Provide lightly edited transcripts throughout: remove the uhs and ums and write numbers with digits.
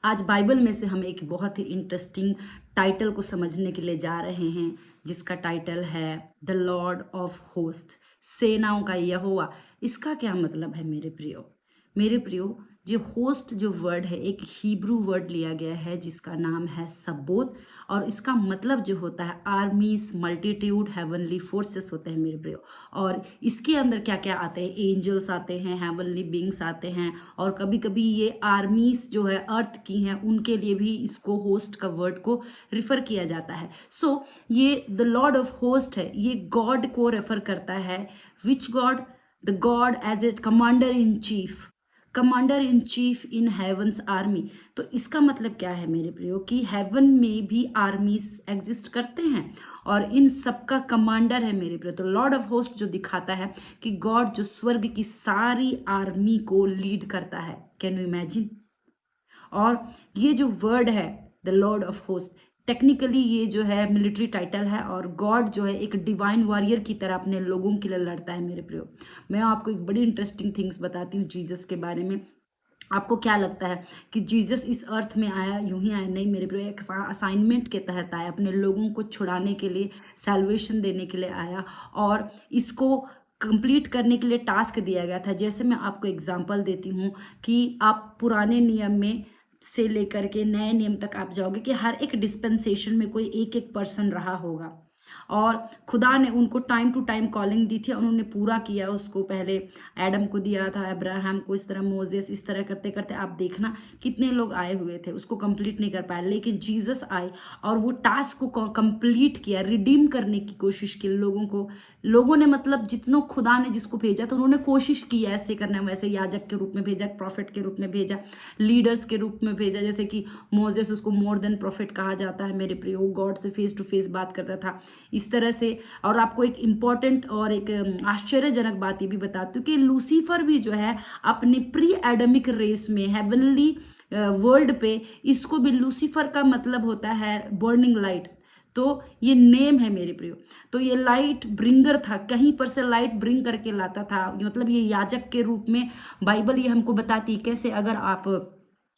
आज बाइबल में से हम एक बहुत ही इंटरेस्टिंग टाइटल को समझने के लिए जा रहे हैं, जिसका टाइटल है द लॉर्ड ऑफ होस्ट, सेनाओं का यहोवा। इसका क्या मतलब है मेरे प्रियो, जो होस्ट जो वर्ड है एक हिब्रू वर्ड लिया गया है जिसका नाम है सबोत, और इसका मतलब जो होता है आर्मीज, मल्टीट्यूड, हेवनली फोर्सेस होते हैं मेरे प्रियो। और इसके अंदर क्या क्या आते हैं, एंजल्स आते हैं, हेवनली बींग्स आते हैं, और कभी कभी ये आर्मीज जो है अर्थ की हैं उनके लिए भी इसको होस्ट का वर्ड को रिफर किया जाता है। सो ये द लॉर्ड ऑफ होस्ट है, ये गॉड को रेफर करता है। Which God? The God as a commander in chief in heaven's army. तो इसका मतलब क्या है मेरे प्रियो कि हेवन में भी आर्मीज एग्जिस्ट करते हैं और इन सबका कमांडर है मेरे प्रियो। तो लॉर्ड ऑफ होस्ट जो दिखाता है कि गॉड जो स्वर्ग की सारी आर्मी को लीड करता है। Can you imagine? और ये जो वर्ड है the Lord of host, technically ये जो है मिलिट्री टाइटल है, और गॉड जो है एक डिवाइन वॉरियर की तरह अपने लोगों के लिए लड़ता है मेरे प्रियो। मैं आपको एक बड़ी इंटरेस्टिंग थिंग्स बताती हूँ जीसस के बारे में। आपको क्या लगता है कि जीसस इस अर्थ में आया यूं ही आया? नहीं मेरे प्रियो, एक असाइनमेंट के तहत आया, अपने लोगों को छुड़ाने के लिए, सैल्वेशन देने के लिए आया, और इसको कंप्लीट करने के लिए टास्क दिया गया था। जैसे मैं आपको एग्जांपल देती हूँ कि आप पुराने नियम में से लेकर के नए नियम तक आप जाओगे कि हर एक डिस्पेंसेशन में कोई एक एक पर्सन रहा होगा, और खुदा ने उनको टाइम टू टाइम कॉलिंग दी थी, उन्होंने पूरा किया उसको। पहले एडम को दिया था, अब्राहम को, इस तरह मोजेस, इस तरह करते करते आप देखना कितने लोग आए हुए थे, उसको कंप्लीट नहीं कर पाए। लेकिन जीसस आए और वो टास्क को कंप्लीट किया, रिडीम करने की कोशिश की लोगों को। लोगों ने मतलब जितनों खुदा ने जिसको भेजा था उन्होंने कोशिश की ऐसे करना, वैसे याजक के रूप में भेजा, प्रॉफिट के रूप में भेजा, लीडर्स के रूप में भेजा। जैसे कि मोजेस, उसको मोर देन प्रॉफिट कहा जाता है मेरे प्रियो, गॉड से फेस टू फेस बात करता था इस तरह से। और आपको एक इम्पॉर्टेंट और एक आश्चर्यजनक बात ये भी बताती हूँ कि लूसीफर भी जो है अपने प्री एडमिक रेस में, हेवनली वर्ल्ड पे, इसको भी लूसीफर का मतलब होता है बर्निंग लाइट। तो ये नेम है मेरे प्रियो। तो ये लाइट ब्रिंगर था, कहीं पर से लाइट ब्रिंग करके लाता था, मतलब ये याजक के रूप में बाइबल ये हमको बताती है कैसे। अगर आप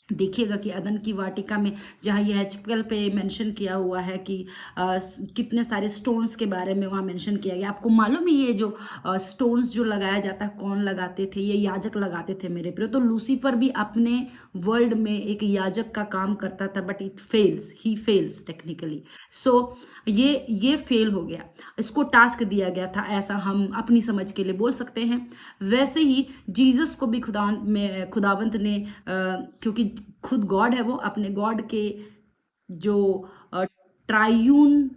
देखिएगा कि अदन की वाटिका में जहाँ ये हेचकल पे मेंशन किया हुआ है कि कितने सारे स्टोन्स के बारे में वहाँ मेंशन किया गया। आपको मालूम है ये जो स्टोन्स जो लगाया जाता है कौन लगाते थे? ये याजक लगाते थे मेरे प्रियो। तो लूसीफर भी अपने वर्ल्ड में एक याजक का काम करता था, बट ही फेल्स टेक्निकली। सो ये फेल हो गया, इसको टास्क दिया गया था, ऐसा हम अपनी समझ के लिए बोल सकते हैं। वैसे ही जीसस को भी खुदावंत ने क्योंकि खुद गॉड है, वो अपने गॉड के जो ट्रायून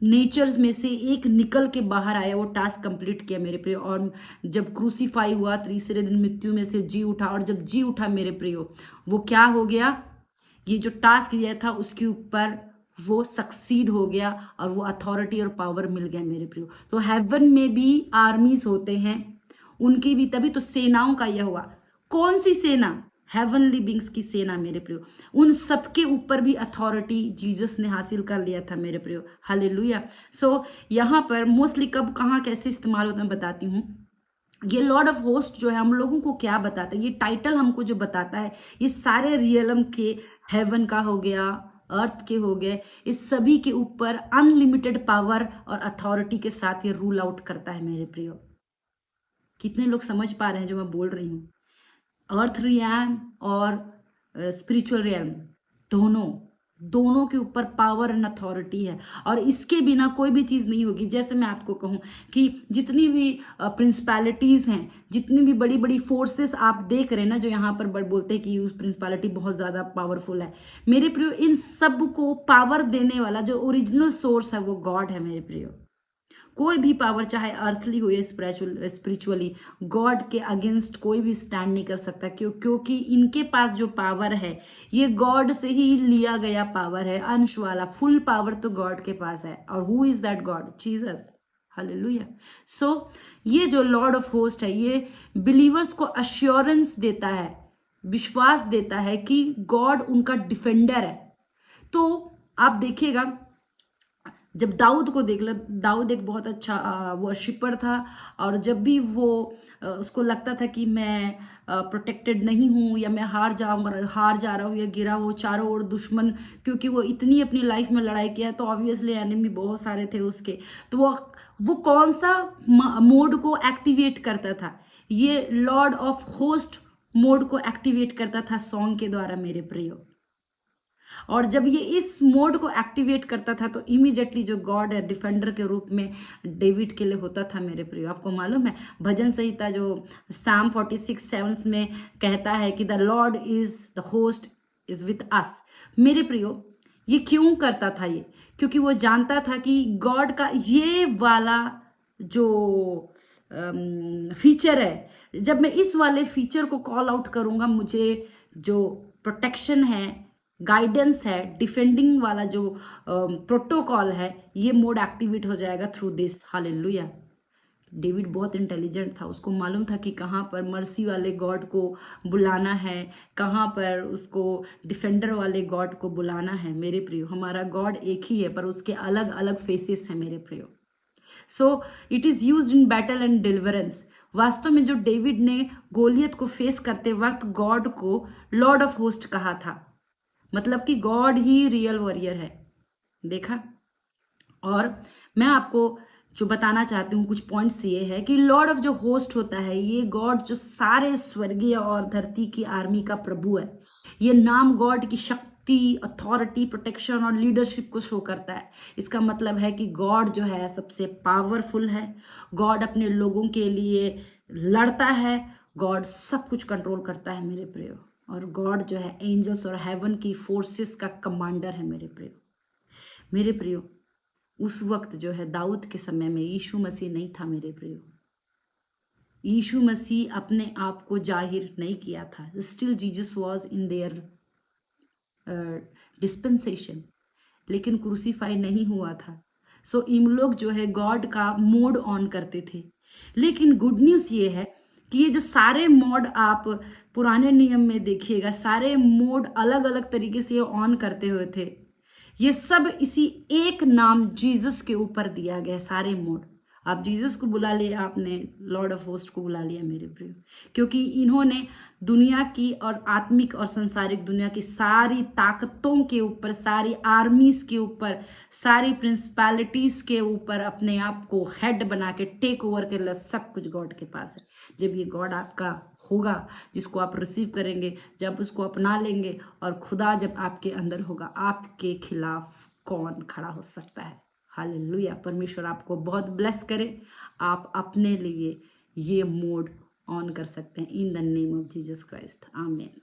नेचर्स में से एक निकल के बाहर आया, वो टास्क कंप्लीट किया मेरे प्रियो। और जब क्रूसीफाई हुआ, तीसरे दिन मृत्यु में से जी उठा, और जब जी उठा मेरे प्रियो, वो क्या हो गया? ये जो टास्क दिया था उसके ऊपर वो सक्सीड हो गया, और वो अथॉरिटी और पावर मिल गया मेरे प्रियो। तो हेवन में भी आर्मीज होते हैं, उनकी भी, तभी तो सेनाओं का यह हुआ। कौन सी सेना? हेवनली बींग्स की सेना मेरे प्रियो। उन सबके ऊपर भी अथॉरिटी जीसस ने हासिल कर लिया था मेरे प्रियो। हालेलुया। सो यहाँ पर मोस्टली कब, कहाँ, कैसे इस्तेमाल होता है बताती हूँ। ये लॉर्ड ऑफ होस्ट जो है हम लोगों को क्या बताता है, ये टाइटल हमको जो बताता है, ये सारे रियलम के, हेवन का हो गया, अर्थ के हो गए, इस सभी के ऊपर अनलिमिटेड पावर और अथॉरिटी के साथ ये रूल आउट करता है मेरे प्रियो। कितने लोग समझ पा रहे हैं जो मैं बोल रही हूँ? अर्थ रियम और स्पिरिचुअल रियम, दोनों दोनों के ऊपर पावर एंड अथॉरिटी है, और इसके बिना कोई भी चीज़ नहीं होगी। जैसे मैं आपको कहूँ कि जितनी भी प्रिंसिपैलिटीज़ हैं, जितनी भी बड़ी बड़ी फोर्सेस आप देख रहे हैं ना, जो यहाँ पर बोलते हैं कि उस प्रिंसिपैलिटी बहुत ज़्यादा पावरफुल है, मेरे प्रियो इन सब को पावर देने वाला जो ओरिजिनल सोर्स है वो गॉड है मेरे प्रियो। कोई भी पावर, चाहे अर्थली हो या स्पिरिचुअली, गॉड के अगेंस्ट कोई भी स्टैंड नहीं कर सकता। क्योंकि इनके पास जो पावर है ये गॉड से ही लिया गया पावर है, अंश वाला। फुल पावर तो गॉड के पास है, और who is that God? Jesus. Hallelujah. So ये जो लॉर्ड ऑफ होस्ट है, ये बिलीवर्स को अश्योरेंस देता है, विश्वास देता है कि गॉड उनका डिफेंडर है। तो आप देखिएगा जब दाऊद को देख लो, दाऊद एक बहुत अच्छा वर्शिपर था, और जब भी वो उसको लगता था कि मैं प्रोटेक्टेड नहीं हूँ, या मैं हार जा रहा हूँ, या गिरा हूँ, चारों ओर दुश्मन, क्योंकि वो इतनी अपनी लाइफ में लड़ाई किया है, तो ऑब्वियसली एनिमी बहुत सारे थे उसके। तो वो कौन सा मोड को एक्टिवेट करता था? ये लॉर्ड ऑफ होस्ट मोड को एक्टिवेट करता था सॉन्ग के द्वारा मेरे प्रियो। और जब ये इस मोड को एक्टिवेट करता था, तो इमीडिएटली जो गॉड है डिफेंडर के रूप में डेविड के लिए होता था मेरे प्रियो। आपको मालूम है भजन संहिता जो साम 46:7 में कहता है कि the Lord is the host is with us. मेरे प्रियो, ये क्यों करता था? ये क्योंकि वो जानता था कि गॉड का ये वाला जो फीचर है, जब मैं इस वाले फीचर को कॉल आउट करूंगा, मुझे जो प्रोटेक्शन है, गाइडेंस है, डिफेंडिंग वाला जो प्रोटोकॉल है, ये मोड एक्टिवेट हो जाएगा थ्रू दिस। हालेलुया। डेविड बहुत इंटेलिजेंट था, उसको मालूम था कि कहाँ पर मर्सी वाले गॉड को बुलाना है, कहाँ पर उसको डिफेंडर वाले गॉड को बुलाना है। मेरे प्रियो, हमारा गॉड एक ही है, पर उसके अलग अलग फेसेस हैं मेरे प्रियो। So it is use in battle and deliverance. वास्तव में जो डेविड ने गोलियत को फेस करते वक्त गॉड को लॉर्ड ऑफ होस्ट कहा था, मतलब कि गॉड ही रियल वॉरियर है। देखा? और मैं आपको जो बताना चाहती हूँ कुछ पॉइंट्स ये है कि लॉर्ड ऑफ जो होस्ट होता है, ये गॉड जो सारे स्वर्गीय और धरती की आर्मी का प्रभु है। ये नाम गॉड की शक्ति, अथॉरिटी, प्रोटेक्शन और लीडरशिप को शो करता है। इसका मतलब है कि गॉड जो है सबसे पावरफुल है, गॉड अपने लोगों के लिए लड़ता है, गॉड सब कुछ कंट्रोल करता है मेरे प्रियो। और गॉड जो है एंजल्स और हेवन की फोर्सेस का कमांडर है मेरे प्रियो। मेरे प्रियो, उस वक्त जो है दाऊद के समय में यीशु मसीह नहीं था मेरे प्रियो। यीशु मसीह अपने आप को जाहिर नहीं किया था। Still Jesus was in their dispensation, लेकिन क्रूसीफाई नहीं हुआ था। सो इन लोग जो है गॉड का मोड ऑन करते थे। लेकिन गुड न्यूज़ ये है कि ये जो सारे मोड आप पुराने नियम में देखिएगा, सारे मोड अलग अलग तरीके से ऑन करते हुए थे। ये सब इसी एक नाम जीसस के ऊपर दिया गया। सारे मोड, आप जीसस को बुला लिया, आपने लॉर्ड ऑफ होस्ट को बुला लिया मेरे प्रियो, क्योंकि इन्होंने दुनिया की और आत्मिक और संसारिक दुनिया की सारी ताकतों के ऊपर, सारी आर्मीज के ऊपर, सारी प्रिंसिपैलिटीज के ऊपर अपने आप को हेड बना के टेक ओवर कर लिया। सब कुछ गॉड के पास है। जब ये गॉड आपका होगा, जिसको आप रिसीव करेंगे, जब उसको अपना लेंगे, और खुदा जब आपके अंदर होगा, आपके खिलाफ कौन खड़ा हो सकता है? हालेलुया। परमेश्वर आपको बहुत ब्लेस करे। आप अपने लिए ये मोड ऑन कर सकते हैं in the name of Jesus Christ. आमीन।